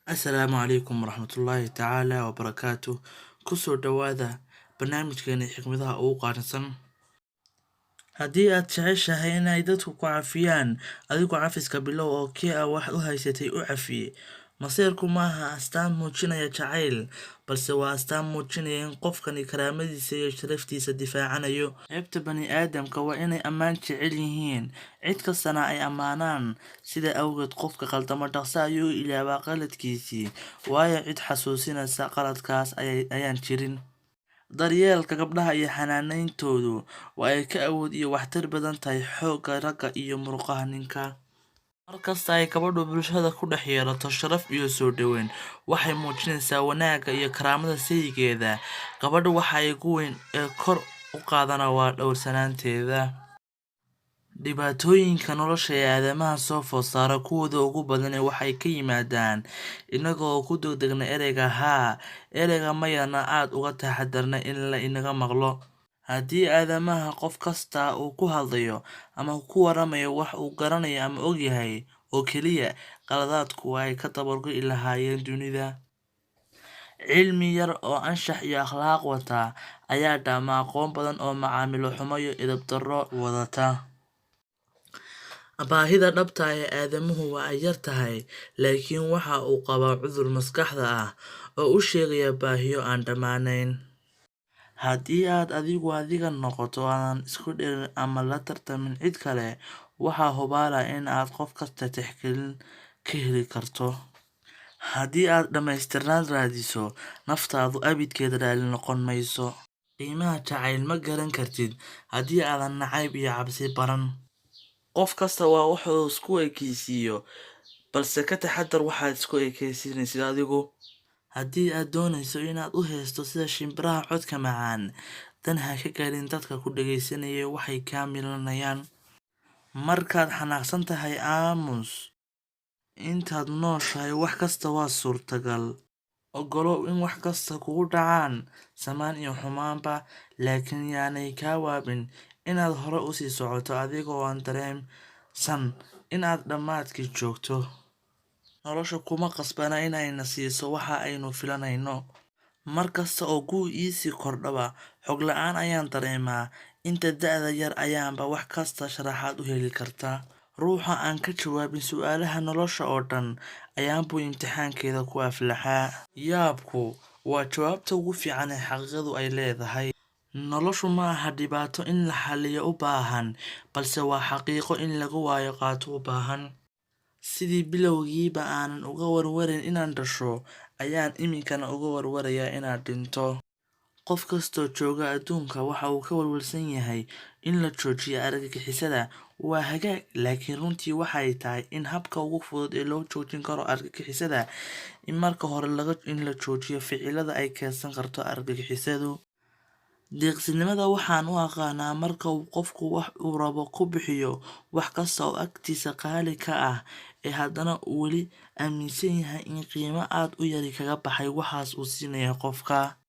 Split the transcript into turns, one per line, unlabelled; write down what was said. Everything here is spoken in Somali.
Asalaamu calaykum waraxmatullaahi tacaala wabarakaatu. Kusoo dhawaada barnaamijkeena xikmadaha ugu qaalisan. Haddii aad jeceshahay inay dadku ku cafiyaan, adigu cafiska bilow oo kii ah wax u haysatay u cafiye. Masiirku maaha astaan muujinaya jacayl, balse waa astaan muujinaya in qofkani karaamadiisa iyo sharaftiisa difaacanayo. Ceebta bani aadamka waa inay ammaan jecel yihiin, cid kastana ay ammaanaan. Sida awgeed, qofka qaldama dhaqso ayuu u ilaawaa qaladkiisii, waayo cid xasuusinaysa qaladkaas ayaan jirin. Daryeelka gabdhaha iyo xanaanayntoodu waa ay ka awood iyo waxtar badan tahay xoogga ragga iyo muruqaha ninka. Markasta ay gabadhu bulshada ku dhex yeelato sharaf iyo soo dhaweyn, waxay muujinaysaa wanaagga iyo karaamada saygeeda. Gabadhu waxa ugu weyn ee kor u qaadana waa dhowrsanaanteeda. Dhibaatooyinka nolosha ee aadamaha soo food saara kuwooda ugu badani waxay ka yimaadaan innaga oo ku degdegna ereyga haa, ereyga mayana aad uga taxadarna in la inaga maqlo. Haddii aadamaha qof kasta uu ku hadlayo ama ku waramayo wax uu garanayo ama ogyahay oo keliya, qaladaadku way ka dabargo'i lahaayeen dunida. Cilmi yar oo anshax iyo akhlaaq wata ayaa dhaama aqoon badan oo macaamilo xumo iyo edeb darro wadata. Baahida dhabta ah ee aadamuhu waa ay yar tahay, laakiin waxa uu qabaa cudur maskaxda ah oo u sheegaya baahiyo aan dhammaanayn. Haddii aad adigu adiga noqoto, aadan isku dheerin ama la tartamin cid kale, waxaa hubaal ah in aad qof kasta tixgelin ka heli karto. Haddii aad dhammaystirnaan raadiso, naftaadu abidkeed raali noqon mayso. Qiimaha jacayl ma garan kartid haddii aadan nacayb iyo cabsi baran. Qof kasta waa wuxuu isku ekaysiiyo, balse ka taxadar waxaad isku ekaysiinaysid adigu. Haddii aad doonayso inaad u heesto sida shimbiraha codka macaan, dan ha ka gaarin dadka ku dhageysanaya waxay kaa milanayaan. Markaad xanaaqsan tahay, aamus. Intaad nooshahay, wax kasta waa suurtagal. Oggolow in wax kasta kugu dhacaan, samaan iyo xumaanba, laakiin yaanay kaa waabin inaad hore u sii socoto adigoo aan dareemsan in aad dhammaadkii joogto. Nolosha kuma qasbana inayna siiso waxa aynu filanayno. Markasta oo guu iisii kordhaba, xog la'aan ayaan dareemaa. Inta da'da yar ayaanba wax kasta sharaxaad u heli kartaa. Ruuxa aan ka jawaabin su'aalaha nolosha oo dhan ayaanbuu imtixaankeeda ku aflaxaa. Yaabku waa jawaabta ugu fiican ee xaqiiqadu ay leedahay. Noloshu ma aha dhibaato in la xalliyo u baahan, balse waa xaqiiqo in laga waayo qaato u baahan. Sidii bilowgiiba aanan uga warwarin inaan dhasho, ayaan iminkana uga warwarayaa inaan dhinto. Qof kastoo jooga adduunka waxa uu ka walwalsan yahay in la joojiyo argagixisada. Waa hagaag, laakiin runtii waxay tahay in habka ugu fudud ee loo joojin karo argagixisada in marka hore la joojiyo ficilada ay keensan karto argagixisadu. Deeqsinimada waxaan u aqaanaa marka uu qofku wax uu rabo ku bixiyo wax kasta oo agtiisa qaali ka ah, ee haddana uu weli aaminsan yahay in qiimo aad u yari kaga baxay waxaas uu siinayo qofka.